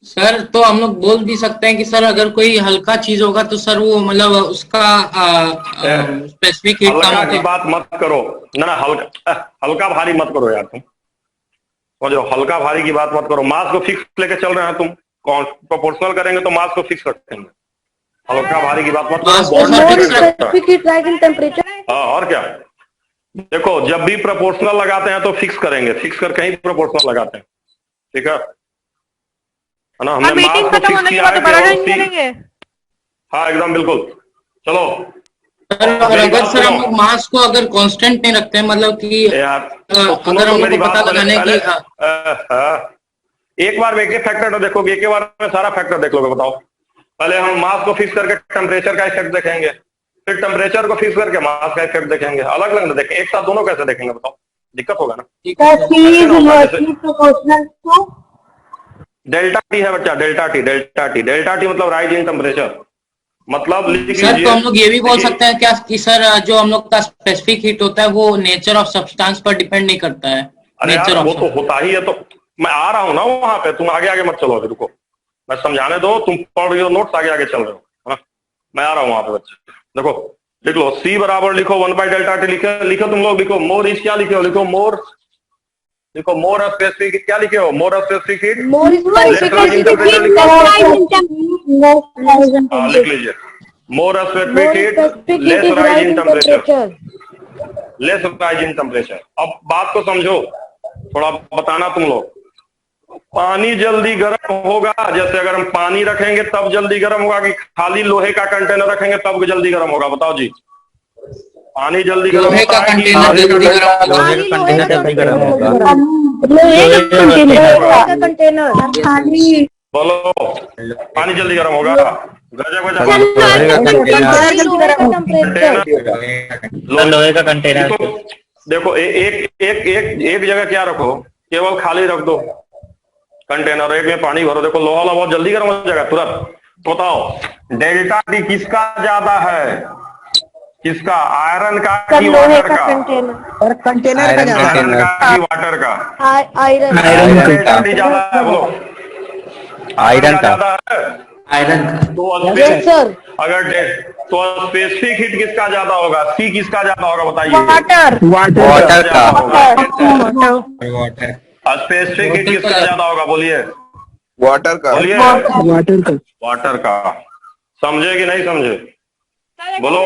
सर तो हम लोग बोल भी सकते हैं कि सर अगर कोई हल्का चीज होगा तो सर वो मतलब उसका स्पेसिफिक हीट कम हल्का की होगा। बात मत करो ना, हल्का भारी मत करो यार तुम। समझो, हल्का भारी की बात मत करो। मास को फिक्स लेके चल रहे हैं तुम। प्रोपोर्शनल करेंगे तो मास को फिक्स रखेंगे। हल्का भारी की बात मत मास करो। को बॉडी fix डिपेंड करता है। Specific heat rise in temperature हाँ, और क्या। देखो, जब भी प्रोपोर्शनल लगाते हैं तो फिक्स करेंगे, फिक्स करके ही प्रोपोर्शनल लगाते हैं। ठीक है ना? हमने अब मीटिंग मास को खत्म फिक्स होने के किया बाद है दोबारा केवल ज्वाइन सी। करेंगे। हाँ एकदम बिल्कुल। चलो सर और अगर सर हम लोग मास को अगर कांस्टेंट नहीं रखते हैं मतलब कि यार, अगर हम लोग को पता लगाने की एक बार एक फैक्टर देखोगे, एक बार में सारा फैक्टर देख लोगे। बताओ, पहले हम मास को फिक्स करके टेम्परेचर का इफेक्ट देखेंगे। फिर टेम्परेचर को फिक्स करके मास का इफेक्ट देखेंगे, अलग अलग ना देखें, एक साथ दोनों कैसे देखेंगे बताओ, दिक्कत होगा ना। Sir, C is inversely proportional to delta T है बच्चा, delta T, delta T, delta T मतलब राइज इन टेम्परेचर, मतलब लिख सर तो हम लोग ये भी बोल देखिए, सकते हैं क्या कि सर जो हम लोग का स्पेसिफिक हीट होता है वो नेचर ऑफ सब्सटेंस पर डिपेंड नहीं करता है। अरे नेचर यार ऑफ वो तो होता ही है, तो मैं आ रहा हूँ ना वहां पे, तुम आगे आगे मत चलो, अभी रुको, मैं समझाने दो, तुम पढ़ रही हो नोट्स, आगे आगे चल रहे हो, हाँ? मैं आ रहा हूँ वहां पे बच्चे, देखो लिख लो C बराबर लिखो 1/Δt, लिखो तुम लोग, लिखो मोर इज क्या लिखे हो, लिखो मोर, लिखो मोर स्पेसिफिक हीट, क्या लिखे हो, मोर specific heat, more specific heat लिख लीजिए, more specific heat less rise in temperature, less rise in temperature. अब बात को समझो, थोड़ा बताना तुम लोग, पानी जल्दी गर्म होगा, जैसे अगर हम पानी रखेंगे तब जल्दी गर्म होगा कि खाली लोहे का कंटेनर रखेंगे तब जल्दी गर्म होगा, बताओ जी। पानी जल्दी गर्म लोहे होता का है कि कंटेनर जल्दी गर्म होगा। लोहे का कंटेनर जल्दी गर्म होगा। खाली बोलो, पानी जल्दी गर्म होगा, गजब गजब, लोहे का कंटेनर कंटेनर, लोहे का कंटेनर देखो एक जगह क्या रखो, केवल खाली रख दो कंटेनर, एक में पानी भरो, देखो लोहा बहुत जल्दी गर्म हो जाएगा तुरंत। बताओ डेल्टा टी किसका ज्यादा है, किसका, आयरन का कि वाटर का, और कंटेनर आयरन आयरन का कि वाटर का, आयरन डेल्टा टी ज्यादा है, बोलो आयरन का ज्यादा है, आयरन का। तो सर अगर तो स्पेसिफिक हीट किसका ज्यादा होगा, C किसका ज्यादा होगा बताइए, वाटर वाटर का वाटर स्पेसिफिक हीट किसका ज्यादा होगा, बोलिए वाटर का, बोलिए, वाटर का, समझे कि नहीं समझे, बोलो।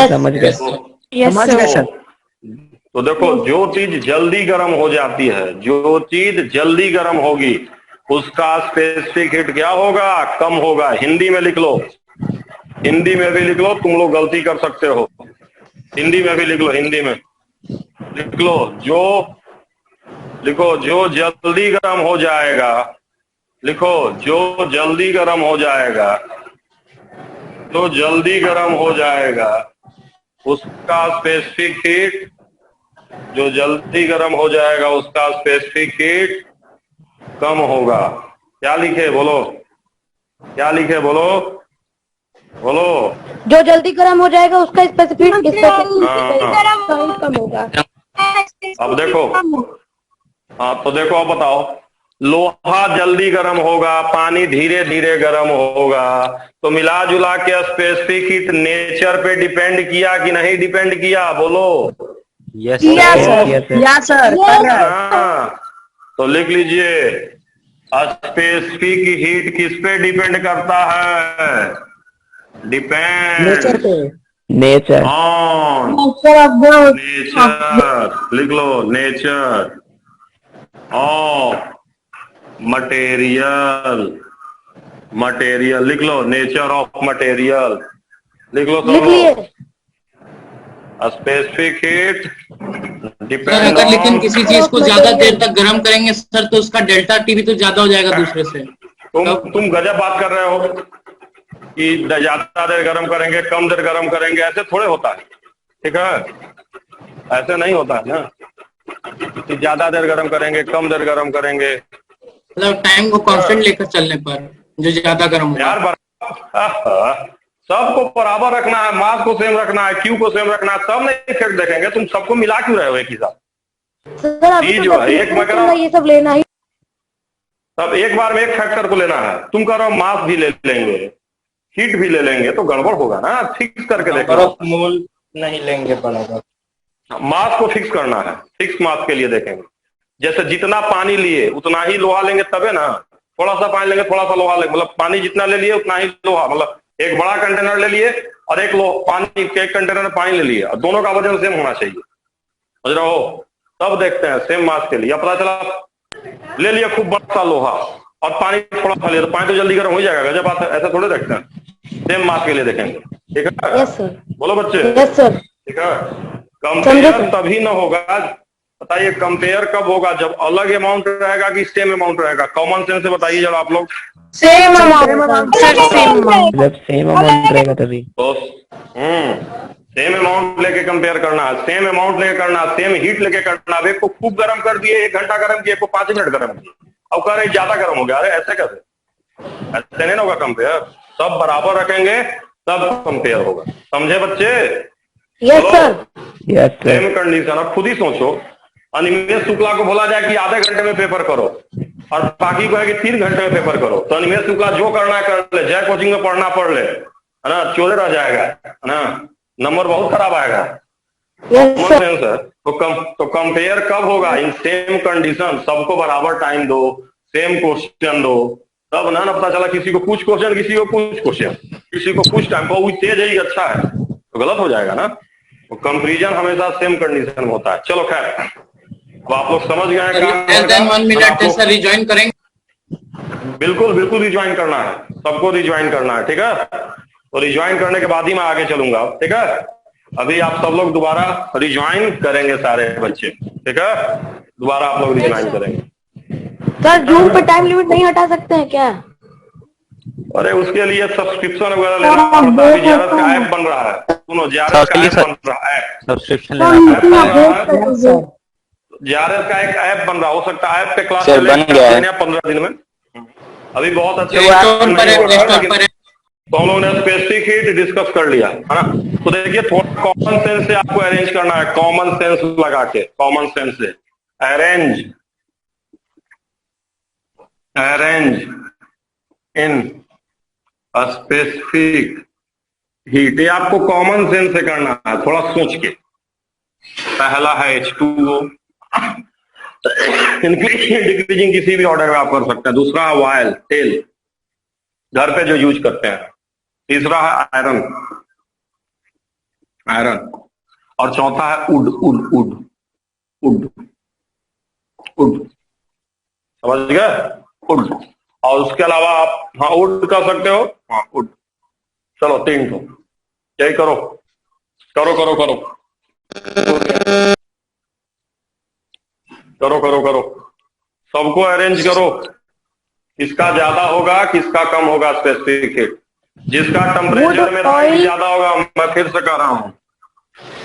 समझ गए। समझ गए सर। तो देखो जो चीज जल्दी गर्म हो जाती है, जो चीज जल्दी गर्म होगी उसका स्पेसिफिक हीट क्या होगा, कम होगा। हिंदी में लिख लो, हिंदी में भी लिख लो, तुम लोग गलती कर सकते हो, हिंदी में भी लिख लो, हिंदी में लिख लो, लिखो जो जल्दी गर्म हो जाएगा, लिखो जो जल्दी गर्म हो जाएगा, तो जल्दी गर्म हो जाएगा उसका स्पेसिफिक हीट, जो जल्दी गर्म हो जाएगा उसका स्पेसिफिक हीट कम होगा। क्या लिखे बोलो, क्या लिखे बोलो, बोलो। जो जल्दी गर्म हो जाएगा उसका स्पेसिफिक हाँ। कम होगा। अब देखो, हाँ तो देखो, अब बताओ, लोहा जल्दी गर्म होगा, पानी धीरे धीरे गर्म होगा, तो मिला जुला के स्पेसिफिक हीट नेचर पे डिपेंड किया कि नहीं डिपेंड किया, बोलो। यस या सर हाँ, तो लिख लीजिए, स्पेसिफिक हीट किस पे डिपेंड करता है, डिपेंड नेचर ऑन नेचर, लिख लो, नेचर ऑफ मटेरियल, मटेरियल लिख लो, नेचर ऑफ मटेरियल लिख लो, सब लोग। स्पेसिफिक हीट सर डिपेंड अगर लेकिन ऑन, किसी चीज को ज्यादा देर तक गर्म करेंगे सर तो उसका डेल्टा टी भी तो ज्यादा हो जाएगा दूसरे से। तुम गजब बात कर रहे हो कि ज्यादा देर गर्म करेंगे कम देर गर्म करेंगे, ऐसे थोड़े होता है, ठीक है, ऐसे नहीं होता है ना कि ज्यादा देर गर्म करेंगे कम देर गर्म करेंगे, मतलब टाइम को कांस्टेंट लेकर चलने पर जो ज्यादा गर्म होगा। यार सबको बराबर रखना है, मास को सेम रखना है, क्यू को सेम रखना है, सब नहीं इफेक्ट देखेंगे, तुम सबको मिला क्यों रहे हो एक ही साथ। सर अभी जो है एक मैं कह रहा हूं, ये सब लेना ही, तब एक बार में एक फैक्टर को लेना है, तुम कह रहे हो मास भी ले लेंगे हीट भी ले लेंगे, तो गड़बड़ होगा ना, फिक्स करके देखो, मूल नहीं लेंगे बराबर, मास को फिक्स करना है, फिक्स मास के लिए देखेंगे, जैसे जितना पानी लिए उतना ही लोहा लेंगे तबे ना, थोड़ा सा पानी लेंगे थोड़ा सा लोहा लेंगे, मतलब पानी जितना ले लिए उतना ही लोहा, मतलब एक बड़ा कंटेनर ले लिए और एक पानी के एक कंटेनर में पानी ले लिए, और दोनों का वजन सेम होना चाहिए, समझ रहे हो, तब देखते हैं सेम मास के लिए। पता चला ले लिया खूब बड़ा सा लोहा और पानी थोड़ा सा लिया, तो पानी तो जल्दी गर्म हो जाएगा, गजब बात है, ऐसा थोड़े देखते हैं, सेम मास के लिए देखेंगे, ठीक है। यस सर, बोलो बच्चे, यस सर, ठीक है। कंपेयर तभी ना होगा, बताइए कंपेयर कब होगा, जब अलग अमाउंट रहेगा कि सेम अमाउंट रहेगा? कॉमन सेंस से बताइए जब आप लोग। Same amount sir, same amount. जब सेम अमाउंट रहेगा तभी। तो सेम अमाउंट लेके कंपेयर करना है, सेम अमाउंट लेके करना है, सेम हीट लेके करना है। एक को खूब गर्म कर दिए, 1 घंटा गर्म किए, एक को 5 मिनट गर्म किए, अब कह रहे ज्यादा गर्म हो गया। अरे ऐसे कैसे? ऐसे नहीं ना होगा कंपेयर। सब बराबर रखेंगे तब कंपेयर होगा, समझे बच्चे? Yes sir. Yes sir. Same condition. अब खुद ही सोचो, अनिमेष शुक्ला को बोला जाए कि आधे घंटे में पेपर करो और बाकी को है कि 3 घंटे में पेपर करो, तो अनिमेष शुक्ला जो करना है कर ले, जय कोचिंग में पढ़ना पढ़ ले, है ना, चोरे रह जाएगा, है ना, नंबर बहुत खराब आएगा। Yes sir. तो कंपेयर कब होगा? In same condition. सबको बराबर टाइम दो, सेम क्वेश्चन दो, तब ना पता चला किसी को कुछ क्वेश्चन, किसी को कुछ क्वेश्चन, किसी को कुछ टाइम, वो तेज है अच्छा है, तो गलत हो जाएगा ना। तो कंपेरिजन हमेशा सेम कंडीशन में होता है। चलो खैर, अब आप लोग समझ गए हैं। 1 मिनट है सर, रिज्वाइन करेंगे? बिल्कुल बिल्कुल रिज्वाइन करना है, सबको रिज्वाइन करना है, ठीक है? तो रिज्वाइन करने के बाद ही मैं आगे चलूंगा, ठीक है? अभी आप सब लोग दोबारा रिज्वाइन करेंगे सारे बच्चे, ठीक है? दोबारा आप लोग रिज्वाइन करेंगे। सर जूम पे टाइम लिमिट नहीं हटा सकते हैं क्या? अरे उसके लिए सब्सक्रिप्शन वगैरह लेना पड़ता है। जेआरएस का ऐप बन रहा है, सुनो, जेआरएस का ऐप बन रहा है, सब्सक्रिप्शन जेआरएस का एक ऐप बन रहा, हो सकता है ऐप पे क्लास सर बन गया है 15 दिन में। अभी बहुत अच्छे प्ले स्टोर पर है। तो हम लोगों ने स्पेसिफिक हीट डिस्कस कर लिया, है ना? तो देखिए थोड़ा कॉमन सेंस से आपको अरेंज करना है, कॉमन सेंस लगा के, कॉमन सेंस से अरेंज इन स्पेसिफिक हीट। ये आपको कॉमन सेंस से करना है, थोड़ा सोच के। पहला है H2O, इंक्रीजिंग डिक्रीजिंग किसी भी ऑर्डर में आप कर सकते हैं। दूसरा है वायल, तेल, घर पे जो यूज करते हैं। तीसरा है आयरन, और चौथा है उड। समझ गए? उड। और उसके अलावा आप हाँ उड कर सकते हो, हाँ उड। चलो 3 ठो, यही करो। सबको अरेंज करो, किसका ज्यादा होगा किसका कम होगा स्पेसिफिक हीट। जिसका टेम्परेचर में राइज ज्यादा होगा, मैं फिर से कह रहा हूं,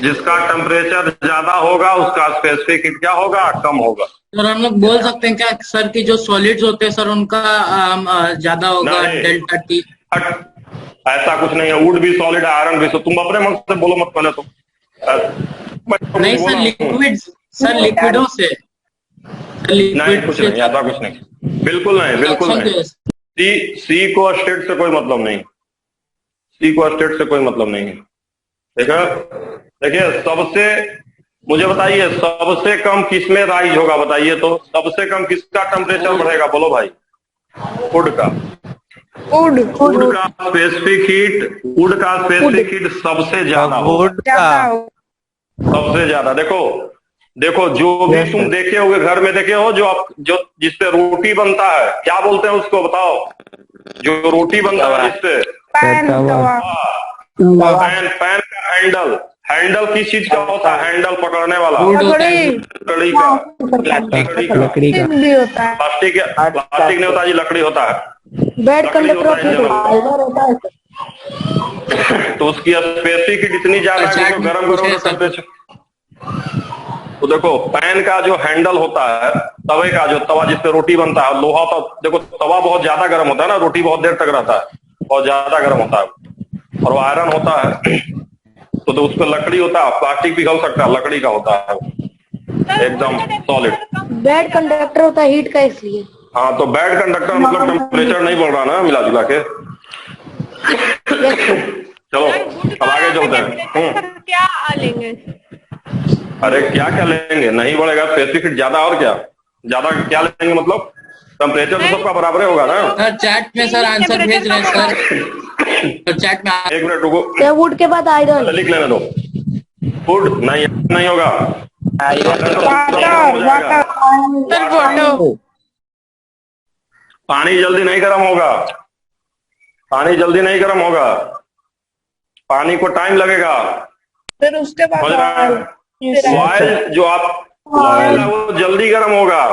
जिसका टेम्परेचर ज्यादा होगा उसका स्पेसिफिक हीट क्या होगा? कम होगा। सर हम लोग बोल सकते हैं क्या सर कि जो सॉलिड्स होते हैं सर उनका ज्यादा होगा डेल्टा टी? ऐसा कुछ नहीं है, वुड भी सॉलिड है, आयरन भी। तुम अपने मन से बोलो मत पहले तो। नहीं सर, लिक्विडों से नहीं, कुछ नहीं, ऐसा कुछ नहीं, बिल्कुल नहीं। सी को स्टेट से कोई मतलब नहीं, ठीक है? देखिए सबसे, मुझे बताइए सबसे कम किसमें राइज होगा? बताइए तो, सबसे कम किसका टेम्परेचर बढ़ेगा? बोलो भाई। वुड का स्पेसिफिक हीट सबसे ज्यादा होगा, सबसे ज्यादा। देखो जो भी तुम देखे होगे, घर में देखे हो, जो जिससे रोटी बनता है, क्या बोलते हैं उसको? बताओ, जो रोटी बनता है जिससे? पैन का हैंडल किस चीज का होता है? हैंडल पकड़ने वाला लकड़ी का, लकड़ी का भी होता है। प्लास्टिक नहीं होता जी, लकड़ी होता है। बेड कंडक्टर होता है। तो उसकी स्पेसिफिक हीट इतनी ज्यादा है, गर्म टेम्परेचर। तो देखो पैन का जो हैंडल होता है, तवे का जो तवा जिससे रोटी बनता है, लोहा, तो देखो तवा बहुत ज्यादा गर्म होता है ना, रोटी बहुत देर तक रहता है, बहुत ज्यादा गर्म होता है। और वो आयरन होता है, तो उस पर लकड़ी होता है, प्लास्टिक भी हो सकता है, लकड़ी का होता है एकदम सॉलिड। बेड कंडक्टर होता है हीट का, इसलिए। हाँ, तो बेड कंडक्टर मतलब टेम्परेचर नहीं बढ़ रहा ना, मिला जुला के। चलो अब आगे चलते हैं। क्या लेंगे? अरे क्या लेंगे? नहीं बढ़ेगा स्पेसिफिक हीट ज्यादा, और ज्यादा क्या लेंगे? मतलब टेम्परेचर तो सबका बराबर होगा ना। सर चैट में सर आंसर भेज रहे हैं सर, तो चैट में। 1 मिनट रुको, वुड के बाद आयरन लिख लेने दो। वुड नहीं होगा, पानी जल्दी नहीं गर्म होगा, पानी को टाइम लगेगा। फिर उसके बाद वायल जो आप ऑयल है वो जल्दी गर्म होगा,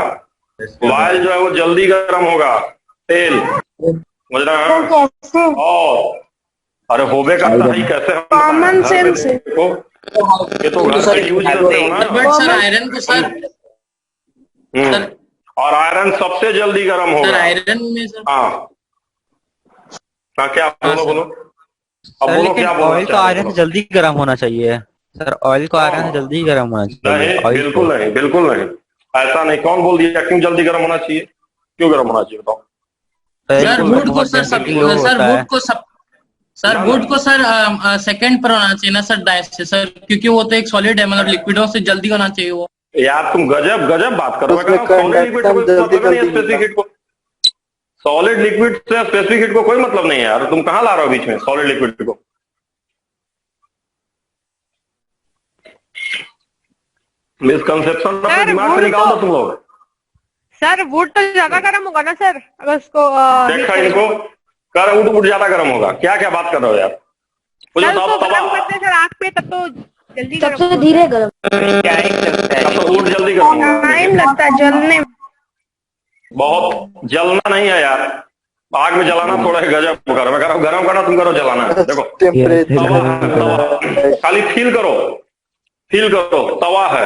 ऑयल जो है वो जल्दी गर्म होगा, तेल, समझ रहे हैं? कैसे? और अरे होबे करता है कैसे? कॉमन सेंस है। देखो ये तो घर पे यूज करते हो ना। बट सर आयरन को सर और आयरन सबसे जल्दी गर्म सर होगा। आयरन में सर हाँ क्या बोलो बोलो, अब सर बोलो लेकिन क्या बोलो। ऑयल तो आयरन से जल्दी गर्म होना चाहिए सर, ऑयल को आयरन से जल्दी गर्म होना चाहिए। नहीं ऑयल बिल्कुल नहीं, बिल्कुल नहीं, ऐसा नहीं। कौन बोल दिया? क्यों जल्दी गर्म होना चाहिए? क्यों गर्म होना चाहिए बताओ? सर वुड को सर सब सर वुड को सब सर वुड को सर सेकंड पर होना चाहिए ना सर, डाइस से सर, क्योंकि वो तो एक सॉलिड है, मतलब लिक्विडों से जल्दी होना चाहिए वो। यार तुम गजब गजब बात करो। सॉलिड लिक्विड से कोई मतलब नहीं है, स्पेसिफिक हीट को, सॉलिड लिक्विड से स्पेसिफिक हीट को कोई मतलब नहीं है यार। तुम कहाँ ला रहे हो बीच में सॉलिड लिक्विड को? मिसकंसेप्शन अपने दिमाग से निकाल दो तुम लोग। सर वुड तो ज्यादा गर्म होगा ना सर, अगर उसको देखा इनको कर उठ ज्यादा गर्म होगा। क्या क्या बात कर रहे हो यार? मुझे सर उसको गर्म तवा करते हैं सर आग पे, तब तो जल्दी गर्म सबसे धीरे गर्म। तो उठ जल्दी गर्म होगा। टाइम लगता है जलने में। बहुत जलना नहीं है यार, आग में जलाना थोड़ा गजब करो। मैं कह रहा हूँ गर्म करना, तुम करो जलाना है। देखो तवा खाली फील करो, फील करो तवा है।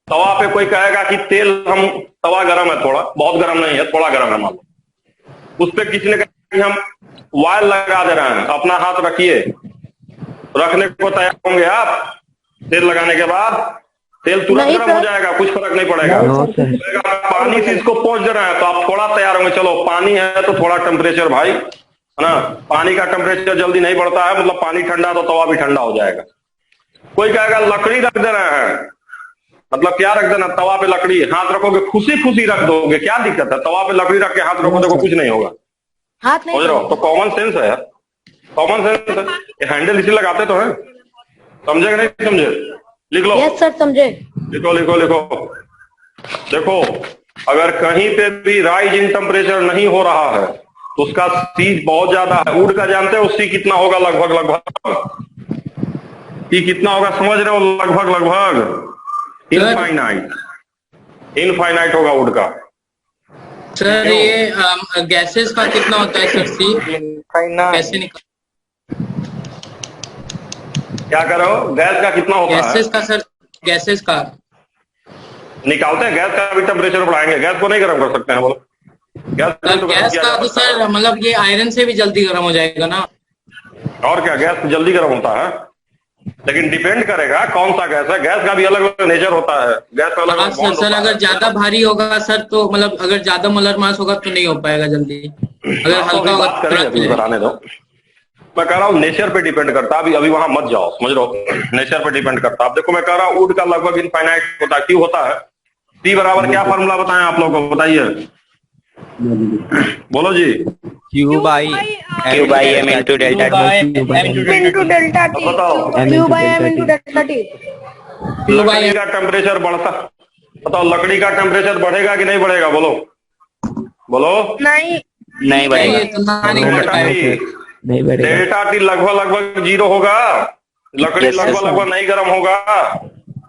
तवा पे कोई कहेगा कि तेल हम तवा गर्म है, थोड़ा बहुत गर्म नहीं है, थोड़ा गर्म है मान लो। उस पे किसी ने कहा कि हम ऑयल लगा दे रहे हैं, अपना हाथ रखिए, रखने को तैयार होंगे आप? तेल लगाने के बाद तेल तुरंत गर्म हो जाएगा, कुछ फर्क नहीं पड़ेगा। पानी से इसको पहुंच दे रहे हैं तो आप थोड़ा तैयार होंगे। चलो पानी है तो थोड़ा टेम्परेचर भाई है ना, पानी का टेम्परेचर जल्दी नहीं बढ़ता है, मतलब पानी ठंडा तो तवा भी ठंडा हो जाएगा। कोई कहेगा लकड़ी रख दे रहे हैं, मतलब क्या रख देना? तवा पे लकड़ी, हाथ रखोगे खुशी खुशी रख दोगे, क्या दिक्कत है? तवा पे लकड़ी रख के हाथ रखो, देखो कुछ नहीं होगा। हाथ नहीं समझ रहे हो? तो कॉमन सेंस है यार, कॉमन सेंस है। ये हैंडल इसी लगाते तो है, समझे कि नहीं समझे? लिख लो। यस सर समझे। लिखो लिखो लिखो। देखो अगर कहीं पे भी राइज इन टेम्परेचर नहीं हो रहा है तो उसका सीज बहुत ज्यादा है। वुड का जानते हो सी कितना होगा? लगभग लगभग सी कितना होगा समझ रहे हो? लगभग लगभग इनफाइनाइट होगा वुड का। सर ये गैसेस का कितना होता है सर सी? कैसे निकाल? क्या करो? गैस का कितना होता है? गैसेस का सर, गैसेस का निकालते हैं। गैस का भी टेम्परेचर बढ़ाएंगे, गैस को नहीं गर्म कर सकते हैं बोलो? गैस का तो सर मतलब ये आयरन से भी जल्दी गर्म हो जाएगा ना? और क्या, गैस जल्दी गर्म होता है, लेकिन डिपेंड करेगा कौन सा गैस है। गैस का भी अलग अलग नेचर होता है, गैस का अलग अलग सर अगर ज्यादा भारी होगा सर तो मतलब अगर ज्यादा मलरमास होगा तो नहीं हो पाएगा जल्दी, अगर हल्का होगा तो कराने दो। मैं कह रहा हूँ नेचर पे डिपेंड करता है। अभी वहां मत जाओ, समझ लो, नेचर पे डिपेंड करता है। अब देखो मैं कह रहा हूँ वुड का लगभग इनफाइनाइट होता है। क्यों होता है? टी बराबर क्या फॉर्मूला बताएं आप लोगों को, बताइए बोलो जी। Q by M into delta into delta T. बताओ Q by M into delta T. लकड़ी का टेम्परेचर बढ़ता, बताओ लकड़ी का टेम्परेचर बढ़ेगा कि नहीं बढ़ेगा? बोलो बोलो। नहीं नहीं बढ़ेगा। डेल्टा टी लगभग लगभग 0 होगा, लकड़ी लगभग लगभग नहीं गर्म होगा।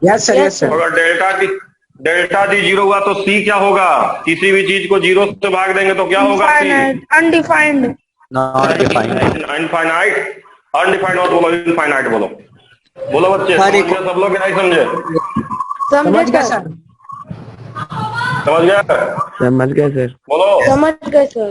Yes sir. अगर डेल्टा टी 0 हुआ तो सी क्या होगा? किसी भी चीज को 0 से भाग देंगे तो क्या होगा? अनडिफाइंड। इनफाइनाइट, अनडिफाइंड और बोलो इनफाइनाइट बोलो। बोलो बच्चे, समझ गए सब लोग? नहीं समझे? समझ गए सर। समझ गए? समझ गए सर। बोलो समझ गए सर।